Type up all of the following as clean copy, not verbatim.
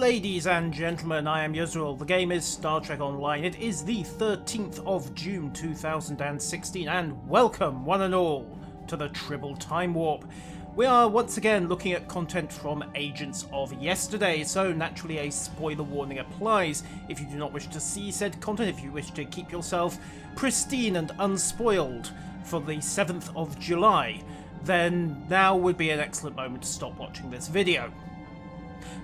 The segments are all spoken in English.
Ladies and gentlemen, I am Yuzril. The game is Star Trek Online. It is the 13th of June 2016, and welcome, one and all, to the Tribble Timewarp. We are once again looking at content from Agents of Yesterday, so naturally a spoiler warning applies. If you do not wish to see said content, if you wish to keep yourself pristine and unspoiled for the 7th of July, then now would be an excellent moment to stop watching this video.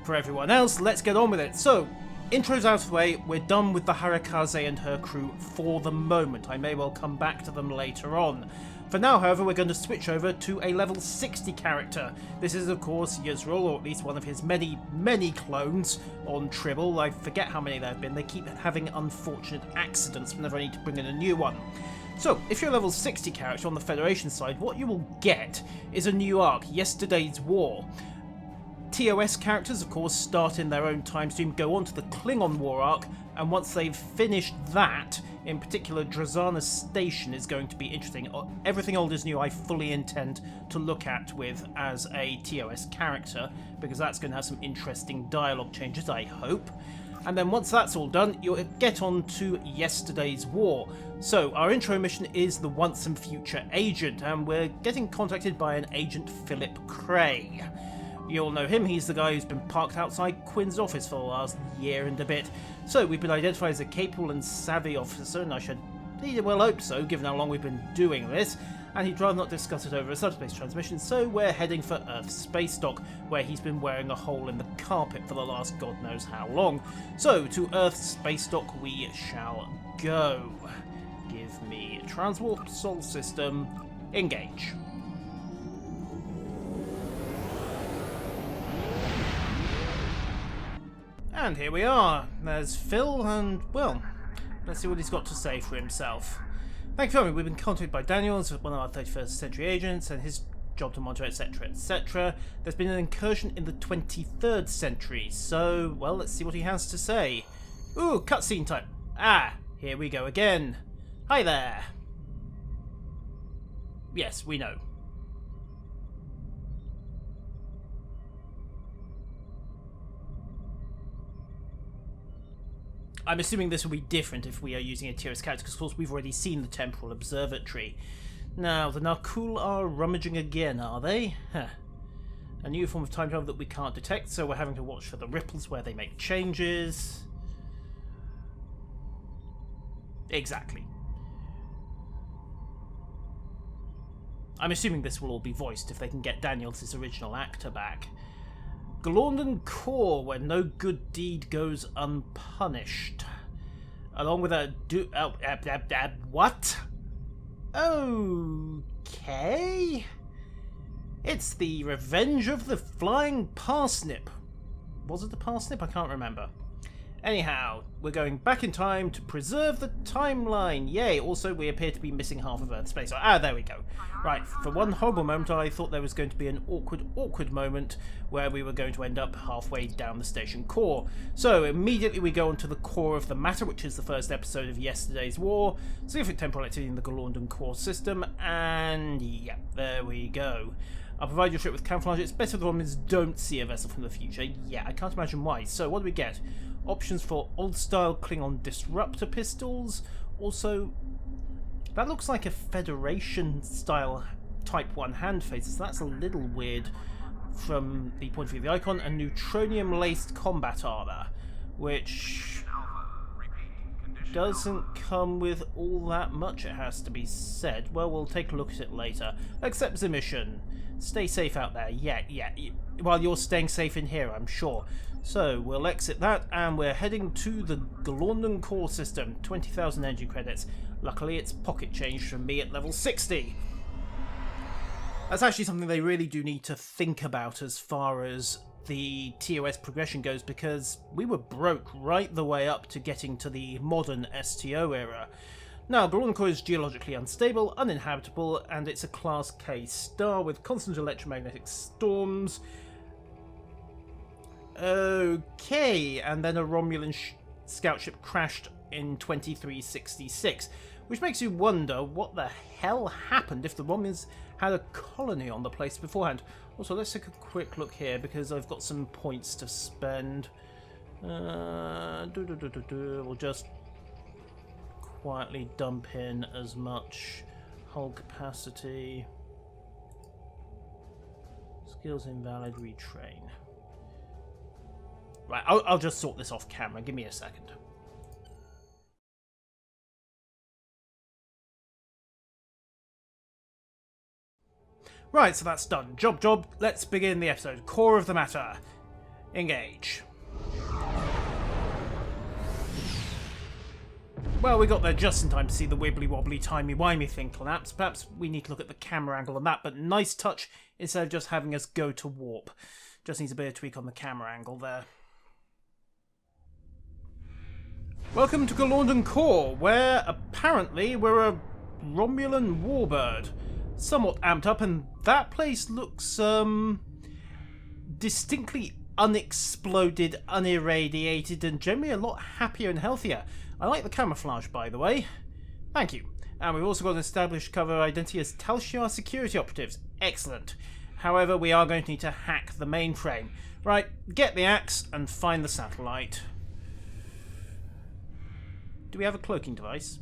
For everyone else, let's get on with it. So, intro's out of the way, we're done with the Harakaze and her crew for the moment. I may well come back to them later on. For now, however, we're going to switch over to a level 60 character. This is, of course, Yuzril, or at least one of his many, many clones on Tribble. I forget how many there have been. They keep having unfortunate accidents whenever I need to bring in a new one. So, if you're a level 60 character on the Federation side, what you will get is a new arc, Yesterday's War. TOS characters, of course, start in their own time stream, go on to the Klingon War arc, and once they've finished that, in particular, Drazana's Station is going to be interesting. Everything old is new I fully intend to look at with as a TOS character, because that's going to have some interesting dialogue changes, I hope. And then once that's all done, you'll get on to Yesterday's War. So, our intro mission is the Once and Future Agent, and we're getting contacted by an Agent Philip Cray. You'll know him, he's the guy who's been parked outside Quinn's office for the last year and a bit. So we've been identified as a capable and savvy officer, and I should well hope so, given how long we've been doing this, and he'd rather not discuss it over a subspace transmission, so we're heading for Earth's space dock, where he's been wearing a hole in the carpet for the last god knows how long. So, to Earth's space dock we shall go. Give me Transwarp Sol System, engage. And here we are. There's Phil, and, well, let's see what he's got to say for himself. Thank you for coming. We've been contacted by Daniels, one of our 31st century agents, and his job to monitor, etc., etc. There's been an incursion in the 23rd century, so, well, let's see what he has to say. Ooh, cutscene time. Ah, here we go again. Hi there. Yes, we know. I'm assuming this will be different if we are using a TOS character, because of course we've already seen the Temporal Observatory. Now, the Narkul are rummaging again, are they? Huh. A new form of time travel that we can't detect, so we're having to watch for the ripples where they make changes. Exactly. I'm assuming this will all be voiced if they can get Daniels' original actor back. Galorndorn Core, where no good deed goes unpunished. Along with a what? Okay. It's the Revenge of the Flying Parsnip. Was it the parsnip? I can't remember. Anyhow, we're going back in time to preserve the timeline. Yay! Also, we appear to be missing half of Earth's space. Ah, there we go. Right, for one horrible moment, I thought there was going to be an awkward moment where we were going to end up halfway down the station core. So, immediately we go on to the core of the matter, which is the first episode of Yesterday's War, significant temporal activity in the Galorndorn Core system, and yeah, there we go. I'll provide your ship with camouflage. It's better the Romulans don't see a vessel from the future. Yeah, I can't imagine why. So, what do we get? Options for old-style Klingon disruptor pistols. Also, that looks like a Federation-style Type 1 hand phaser, so that's a little weird from the point of view of the icon. And neutronium-laced combat armor, which doesn't come with all that much, it has to be said. Well, we'll take a look at it later. Accept the mission. Stay safe out there. Yeah. While you're staying safe in here, I'm sure. So, we'll exit that, and we're heading to the Galorndorn Core system. 20,000 energy credits. Luckily, it's pocket change from me at level 60. That's actually something they really do need to think about as far as the TOS progression goes, because we were broke right the way up to getting to the modern STO era. Now, Galorndorn Core is geologically unstable, uninhabitable, and it's a Class K star with constant electromagnetic storms. Okay, and then a Romulan scout ship crashed in 2366, which makes you wonder what the hell happened if the Romulans had a colony on the place beforehand. Also, let's take a quick look here, because I've got some points to spend. We'll just quietly dump in as much hull capacity. Skills invalid, retrain. Right, I'll just sort this off camera. Give me a second. Right, so that's done. Job. Let's begin the episode. Core of the matter. Engage. Well, we got there just in time to see the wibbly-wobbly, timey-wimey thing collapse. Perhaps we need to look at the camera angle on that, but nice touch instead of just having us go to warp. Just needs a bit of tweak on the camera angle there. Welcome to Galorndorn Core, where apparently we're a Romulan warbird. Somewhat amped up, and that place looks, distinctly unexploded, unirradiated, and generally a lot happier and healthier. I like the camouflage, by the way. Thank you. And we've also got an established cover identity as Tal Shiar security operatives. Excellent. However, we are going to need to hack the mainframe. Right, get the axe and find the satellite. Do we have a cloaking device?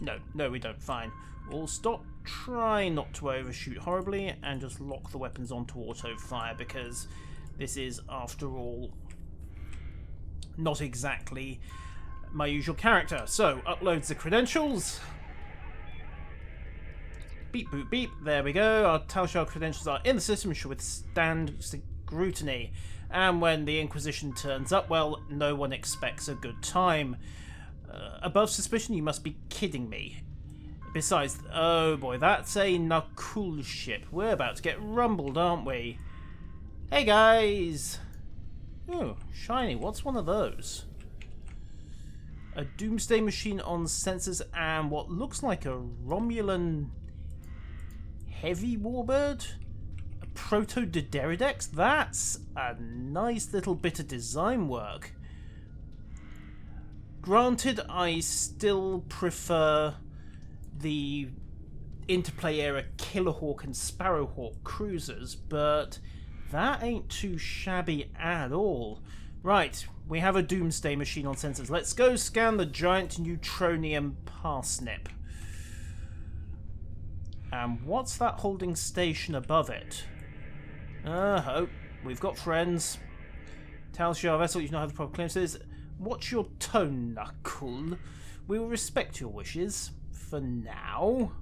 No, we don't. Fine. We'll stop. Try not to overshoot horribly and just lock the weapons onto auto fire, because this is, after all, not exactly my usual character. So, uploads the credentials. Beep, boop, beep. There we go. Our Tal Shiar credentials are in the system and should withstand scrutiny. And when the Inquisition turns up, well, no one expects a good time. Above suspicion, you must be kidding me. Besides, oh boy, that's a Nakul ship. We're about to get rumbled, aren't we? Hey guys! Oh, shiny. What's one of those? A doomsday machine on sensors and what looks like a Romulan heavy warbird? A proto-Dederidex? That's a nice little bit of design work. Granted, I still prefer the Interplay era Killerhawk and Sparrowhawk cruisers, but that ain't too shabby at all. Right, we have a doomsday machine on sensors. Let's go scan the giant neutronium parsnip. And what's that holding station above it? Oh, we've got friends. Tal Shiar vessel, you know how the proper clearances. What's your tone, Nakul? We will respect your wishes. For now.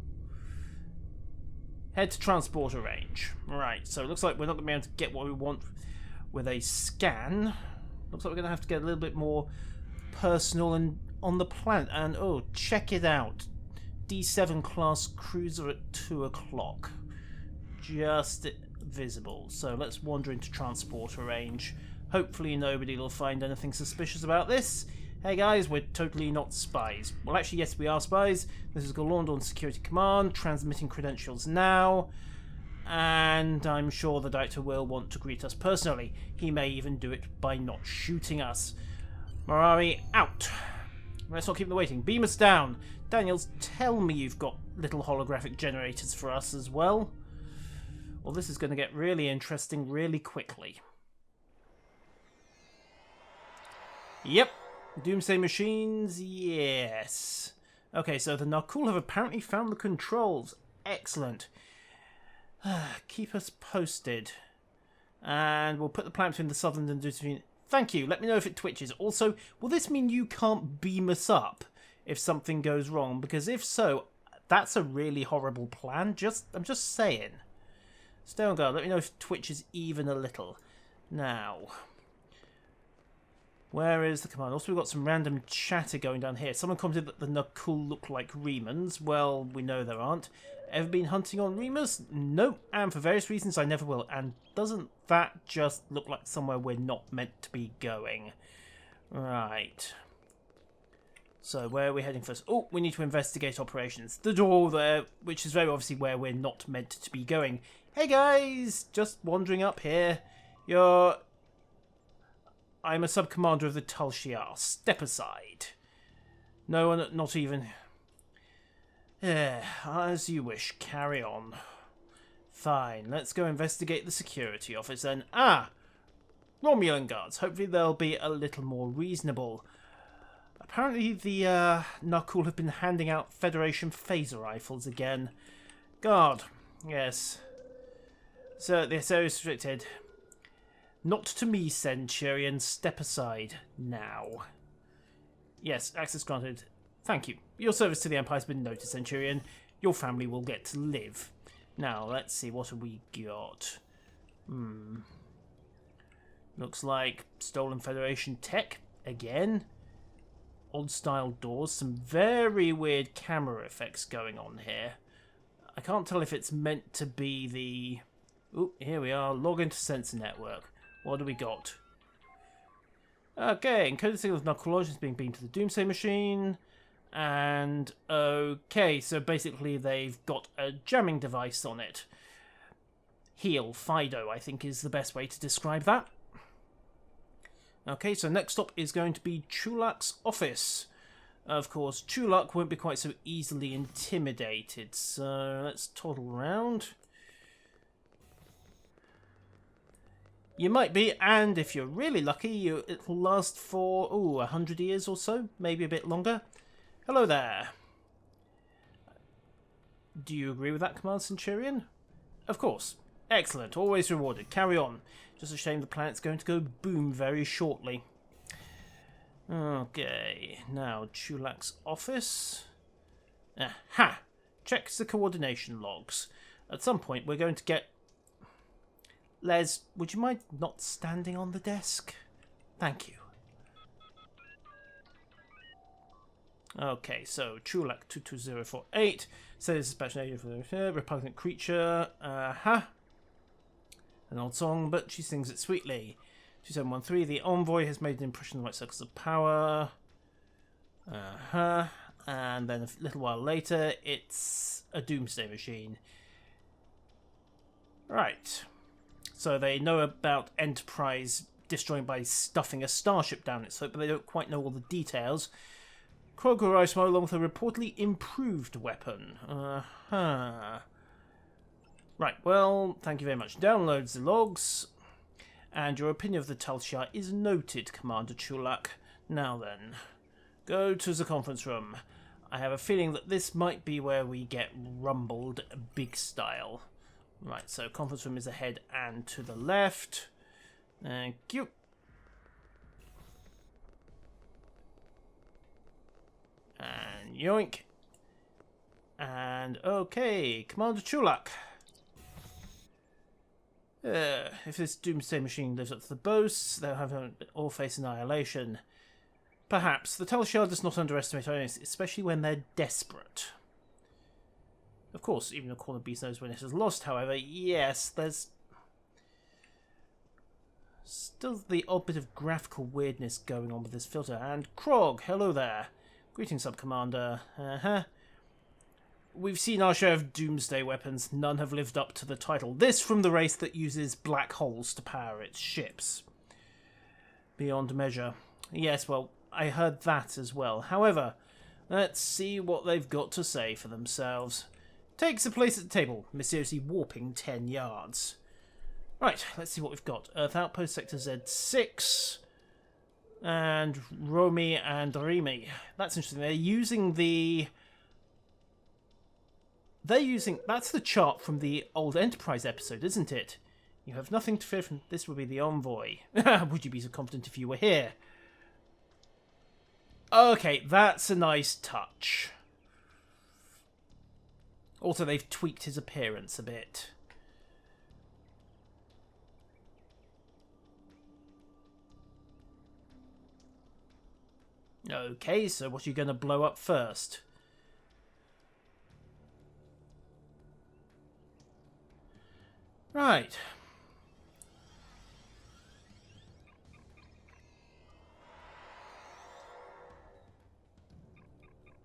Head to transporter range. Right, so it looks like we're not going to be able to get what we want with a scan. Looks like we're going to have to get a little bit more personal and on the planet. And, oh, check it out. D7 class cruiser at 2 o'clock. Just visible. So let's wander into transporter range. Hopefully nobody will find anything suspicious about this. Hey guys, we're totally not spies. Well, actually, yes, we are spies. This is Galorndorn Security Command, transmitting credentials now. And I'm sure the Director will want to greet us personally. He may even do it by not shooting us. Morari, out. Let's not keep them waiting. Beam us down. Daniels, tell me you've got little holographic generators for us as well. Well, this is going to get really interesting really quickly. Yep. Doomsday machines, yes. Okay, so the Nakul have apparently found the controls. Excellent. Keep us posted. And we'll put the planet between the southern and Duty. Thank you. Let me know if it twitches. Also, will this mean you can't beam us up if something goes wrong? Because if so, that's a really horrible plan. I'm just saying. Stay on guard. Let me know if it twitches even a little. Now, where is the command? Also, we've got some random chatter going down here. Someone commented that the Nakul look like Remans. Well, we know there aren't. Ever been hunting on Remas? Nope. And for various reasons, I never will. And doesn't that just look like somewhere we're not meant to be going? Right. So, where are we heading first? Oh, we need to investigate operations. The door there, which is very obviously where we're not meant to be going. Hey guys! Just wandering up here. I'm a sub-commander of the Tal Shiar. Step aside. No one, not even... as you wish. Carry on. Fine, let's go investigate the security office then. Ah! Romulan guards. Hopefully they'll be a little more reasonable. Apparently the Narkul have been handing out Federation phaser rifles again. Guard. Yes. So they're so restricted. Not to me, Centurion. Step aside now. Yes, access granted. Thank you. Your service to the Empire has been noted, Centurion. Your family will get to live. Now, let's see. What have we got? Looks like stolen Federation tech. Again. Odd-style doors. Some very weird camera effects going on here. I can't tell if it's meant to be the... Ooh, here we are. Log into sensor network. What do we got? Okay, encoded signal of narcologist being beamed to the Doomsday machine. And, okay, so basically they've got a jamming device on it. Heal, Fido, I think is the best way to describe that. Okay, so next up is going to be Chulak's office. Of course, Chulak won't be quite so easily intimidated, so let's toddle around. You might be, and if you're really lucky, it'll last for, 100 years or so, maybe a bit longer. Hello there. Do you agree with that command, Centurion? Of course. Excellent, always rewarded. Carry on. Just a shame the planet's going to go boom very shortly. Okay, now Chulak's office. Aha! Checks the coordination logs. At some point we're going to get... Les, would you mind not standing on the desk? Thank you. Okay, so Chulak 22048 says special agent for the repugnant creature. An old song, but she sings it sweetly. 2713, the envoy has made an impression on the right circles of power. And then a little while later, it's a doomsday machine. Right. So they know about Enterprise destroying by stuffing a starship down its throat, but they don't quite know all the details. Krog arrives tomorrow along with a reportedly improved weapon. Right, well, thank you very much. Downloads the logs. And your opinion of the Tal Shiar is noted, Commander Chulak. Now then, go to the conference room. I have a feeling that this might be where we get rumbled big style. Right, so conference room is ahead and to the left. Thank you. And yoink. And okay, Commander Chulak. If this doomsday machine lives up to the boasts, they'll have all face annihilation. Perhaps. The Tal Shiar does not underestimate enemies, especially when they're desperate. Of course, even a corner beast knows when it is lost, however. Yes, there's still the odd bit of graphical weirdness going on with this filter. And Krog, hello there. Greetings, Sub-Commander. We've seen our share of doomsday weapons. None have lived up to the title. This from the race that uses black holes to power its ships. Beyond measure. Yes, well, I heard that as well. However, let's see what they've got to say for themselves. Takes a place at the table, mysteriously warping 10 yards. Right, let's see what we've got. Earth Outpost, Sector Z6. And Romy and Remy. That's interesting. They're using the... That's the chart from the old Enterprise episode, isn't it? You have nothing to fear from... This would be the envoy. Would you be so confident if you were here? Okay, that's a nice touch. Also, they've tweaked his appearance a bit. Okay, so what are you going to blow up first? Right.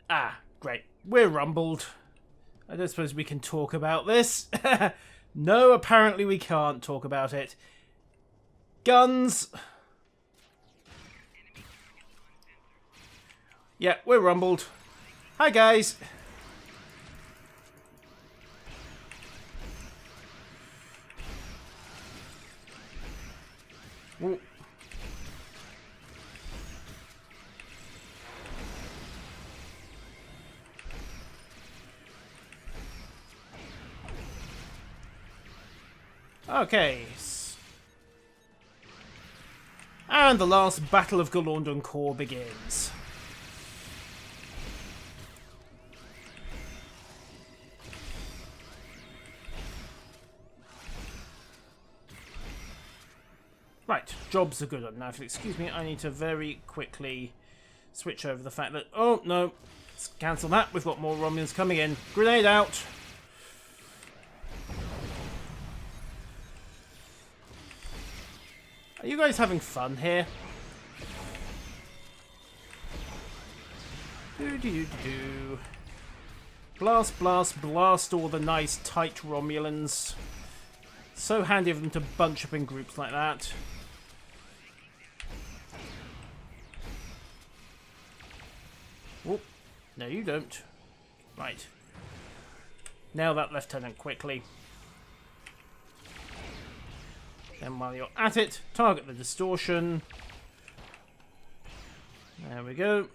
Ah, great. We're rumbled. I don't suppose we can talk about this. No, apparently we can't talk about it. Guns. Yeah, we're rumbled. Hi, guys. Ooh. Okay. And the last battle of Galorndorn Core begins. Right, jobs are good. Now, if you excuse me, I need to very quickly switch over the fact that... Oh, no. Let's cancel that. We've got more Romulans coming in. Grenade out. Are you guys having fun here? Do. Blast, blast, blast all the nice, tight Romulans. So handy of them to bunch up in groups like that. Oh, no you don't. Right. Nail that lieutenant quickly. Then while you're at it, target the distortion. There we go.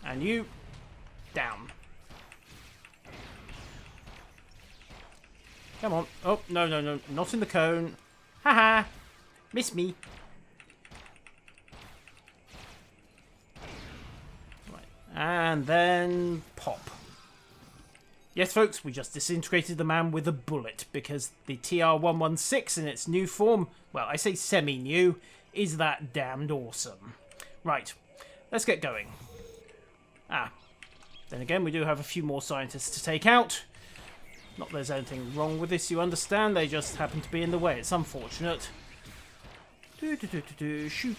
And you, down. Come on. Oh, no, no, no. Not in the cone. Haha. Miss me. Right. And then pop. Yes, folks, we just disintegrated the man with a bullet because the TR-116 in its new form, well, I say semi-new, is that damned awesome. Right, let's get going. Then again, we do have a few more scientists to take out. Not that there's anything wrong with this, you understand, they just happen to be in the way. It's unfortunate. Shoot, shoot,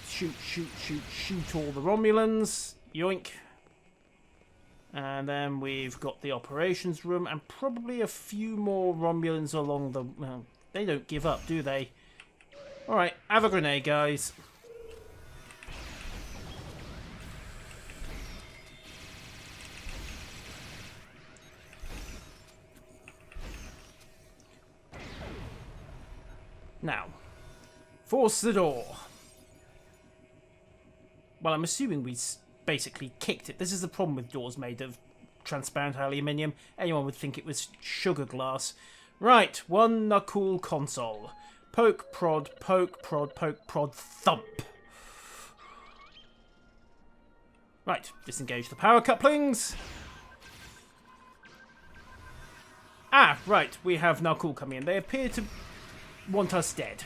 shoot, shoot, shoot all the Romulans. Yoink. And then we've got the operations room and probably a few more Romulans along the... Well, they don't give up, do they? Alright, have a grenade, guys. Now, force the door. Well, I'm assuming we basically kicked it. This is the problem with doors made of transparent aluminium. Anyone would think it was sugar glass. Right, one knuckle console. Poke, prod, poke, prod, thump. Right, disengage the power couplings. Ah, right, we have knuckle coming in. They appear to want us dead.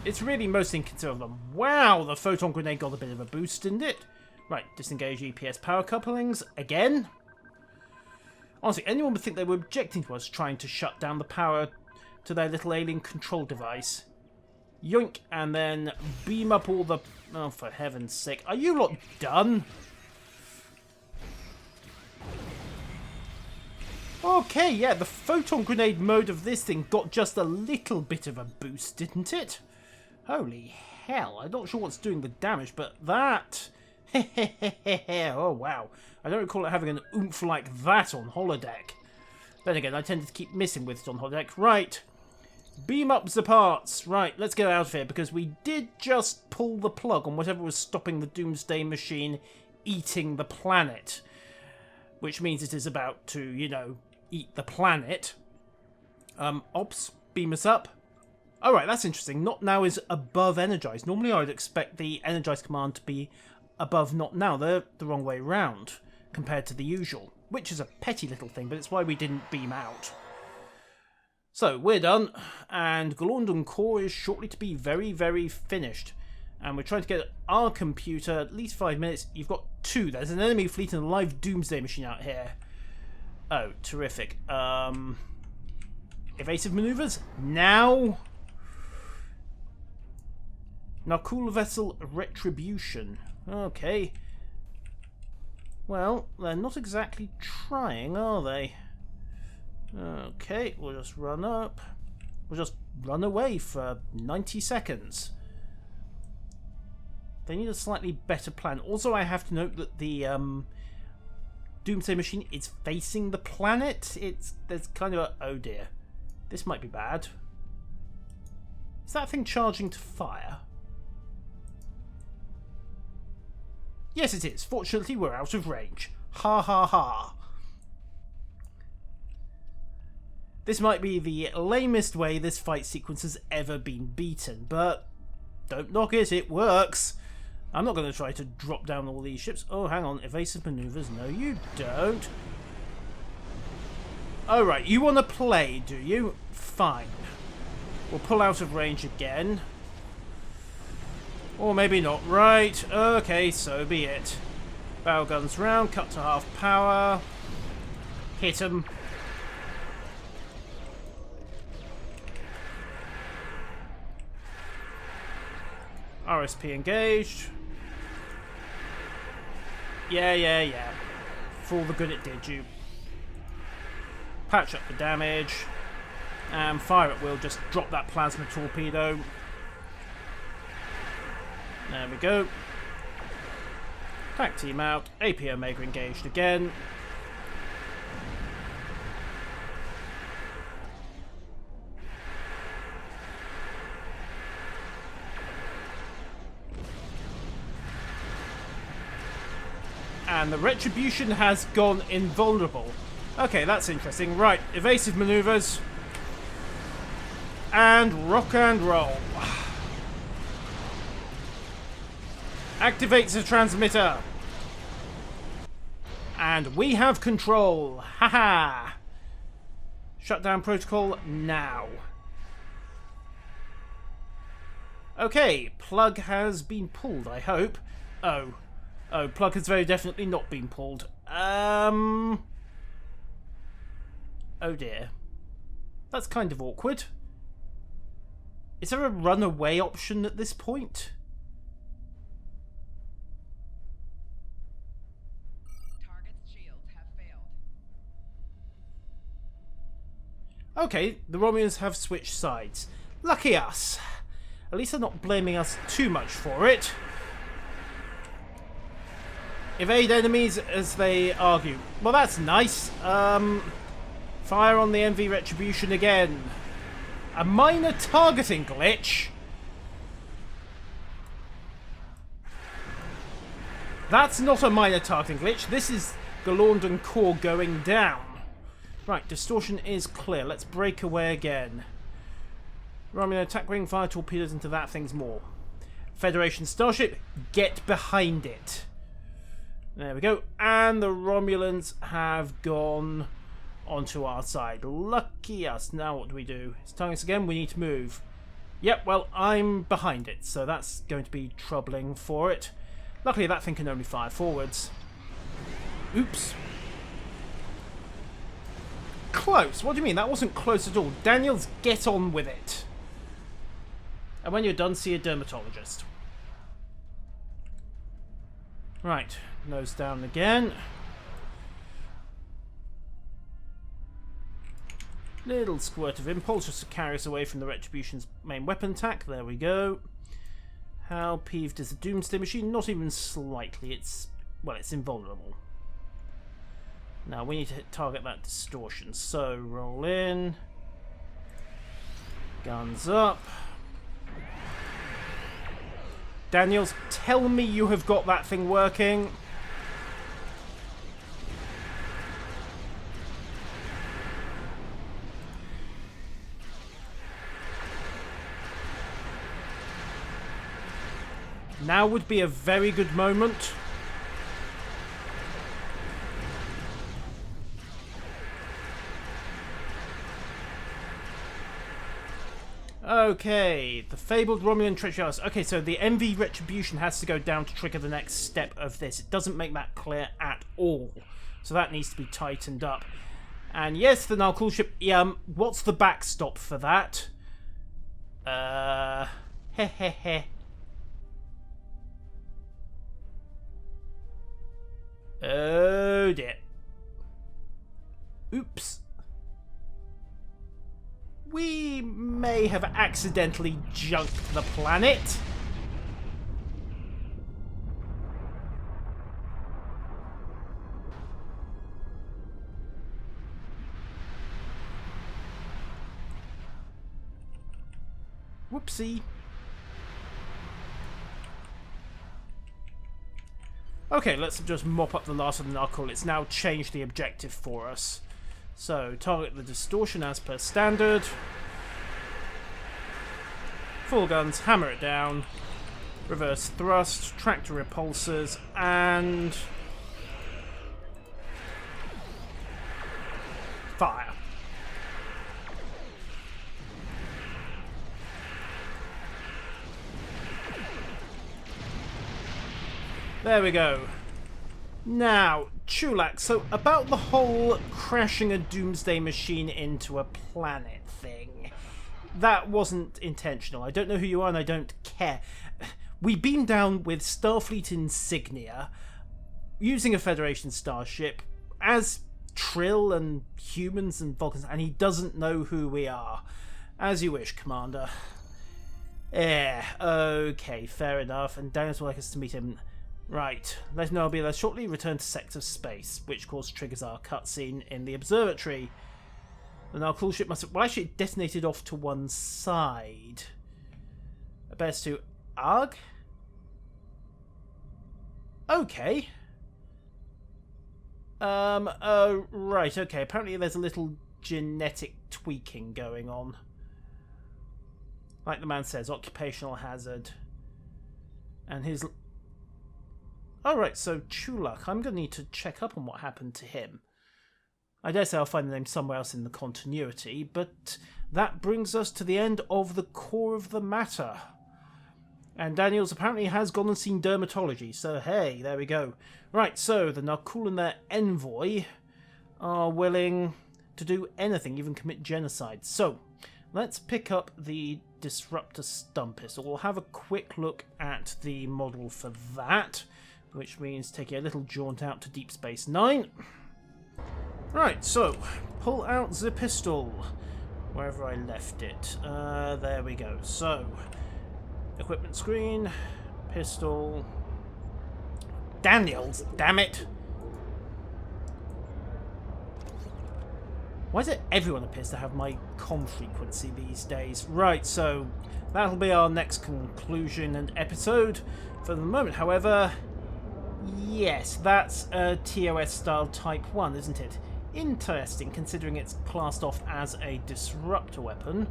It's really most inconsiderate of them. Wow, the photon grenade got a bit of a boost, didn't it? Right, disengage EPS power couplings again. Honestly, anyone would think they were objecting to us trying to shut down the power to their little alien control device. Yoink, and then beam up all the... Oh, for heaven's sake. Are you lot done? Okay, yeah, the photon grenade mode of this thing got just a little bit of a boost, didn't it? Holy hell, I'm not sure what's doing the damage, but that... Oh, wow. I don't recall it having an oomph like that on holodeck. Then again, I tended to keep missing with it on holodeck. Right. Beam up the parts. Right, let's get out of here, because we did just pull the plug on whatever was stopping the Doomsday Machine eating the planet. Which means it is about to, you know, eat the planet. Ops, beam us up. Alright, that's interesting. Not now is above energized. Normally I would expect the energized command to be above not now. They're the wrong way round compared to the usual, which is a petty little thing, but it's why we didn't beam out. So, we're done, and Galorndorn Core is shortly to be very, very finished. And we're trying to get our computer at least 5 minutes. You've got 2. There's an enemy fleet and a live Doomsday Machine out here. Oh, terrific. Evasive maneuvers? Now? Narcool Vessel Retribution. Okay. Well, they're not exactly trying, are they? Okay, we'll just run up. We'll just run away for 90 seconds. They need a slightly better plan. Also, I have to note that the Doomsday Machine is facing the planet. There's kind of a... Oh dear. This might be bad. Is that thing charging to fire? Yes, it is. Fortunately, we're out of range. Ha ha ha. This might be the lamest way this fight sequence has ever been beaten, but don't knock it, it works. I'm not going to try to drop down all these ships. Oh, hang on. Evasive maneuvers. No, you don't. Oh, right. You want to play, do you? Fine. We'll pull out of range again. Or maybe not. Right. Okay, so be it. Bow guns round. Cut to half power. Hit 'em. RSP engaged. Yeah. For all the good it did you. Patch up the damage. And fire at will. Just drop that plasma torpedo. There we go. Attack team out. AP Omega engaged again. And the Retribution has gone invulnerable. Okay, that's interesting. Right, evasive maneuvers. And rock and roll. Activates the transmitter. And we have control. Haha. Shutdown protocol now. Okay, plug has been pulled, I hope. Oh, plug has very definitely not been pulled. Oh dear. That's kind of awkward. Is there a runaway option at this point? Target's shields have failed. Okay, the Romulans have switched sides. Lucky us. At least they're not blaming us too much for it. Evade enemies as they argue. Well, that's nice. Fire on the MV Retribution again. A minor targeting glitch. That's not a minor targeting glitch. This is Galorndorn Core going down. Right, distortion is clear. Let's break away again. Romulan attack wing, fire torpedoes into that thing's more. Federation starship, get behind it. There we go. And the Romulans have gone onto our side. Lucky us. Now what do we do? It's telling us again we need to move. Yep, well, I'm behind it, so that's going to be troubling for it. Luckily that thing can only fire forwards. Oops. Close? What do you mean? That wasn't close at all. Daniels, get on with it. And when you're done, see a dermatologist. Right, nose down again. Little squirt of impulse just to carry us away from the Retribution's main weapon attack. There we go. How peeved is the Doomsday Machine? Not even slightly. It's invulnerable. Now we need to target that distortion. So roll in. Guns up. Daniels, tell me you have got that thing working. Now would be a very good moment. Okay, the fabled Romulan treachery. Okay, so the MV Retribution has to go down to trigger the next step of this. It doesn't make that clear at all. So that needs to be tightened up. And yes, the Nalkul ship, what's the backstop for that? Hehehe. Oh dear. Oops. We may have accidentally junked the planet. Whoopsie. Okay, let's just mop up the last of the Narcool. It's now changed the objective for us. So, target the distortion as per standard. Full guns, hammer it down. Reverse thrust, tractor repulsors, and... fire. There we go. Now, Chulak, so about the whole crashing a doomsday machine into a planet thing. That wasn't intentional. I don't know who you are and I don't care. We beamed down with Starfleet insignia, using a Federation starship, as Trill and humans and Vulcans, and he doesn't know who we are. As you wish, Commander. Okay, fair enough, and Daniels would like us to meet him. Right, let him know I'll be there shortly. Return to sector space, which of course triggers our cutscene in the observatory. The Narcool ship must have... well, actually it detonated off to one side. Best to ARG? Okay. Right, okay. Apparently there's a little genetic tweaking going on. Like the man says, occupational hazard. And his... Alright, so Chulak, I'm going to need to check up on what happened to him. I dare say I'll find the name somewhere else in the continuity, but that brings us to the end of the core of the matter. And Daniels apparently has gone and seen dermatology, so hey, there we go. Right, so the Narcool and their envoy are willing to do anything, even commit genocide. So, let's pick up the Disruptor Stun Pistol. We'll have a quick look at the model for that, which means taking a little jaunt out to Deep Space Nine. Right, so, pull out the pistol, wherever I left it. There we go. So, equipment screen, pistol... Daniels, damn it! Why does it everyone appears to have my comm frequency these days? Right, so that'll be our next conclusion and episode. For the moment, however, yes, that's a TOS style Type 1, isn't it? Interesting, considering it's classed off as a disruptor weapon.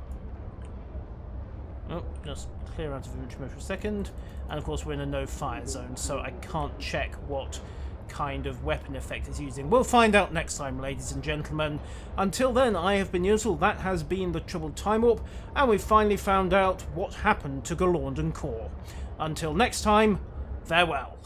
Oh, just clear out of inventory mode for a second. And of course we're in a no-fire zone, so I can't check what kind of weapon effect it's using. We'll find out next time, ladies and gentlemen. Until then, I have been Yusel, that has been the Tribble Timewarp, and we've finally found out what happened to Galorndorn Core. Until next time, farewell.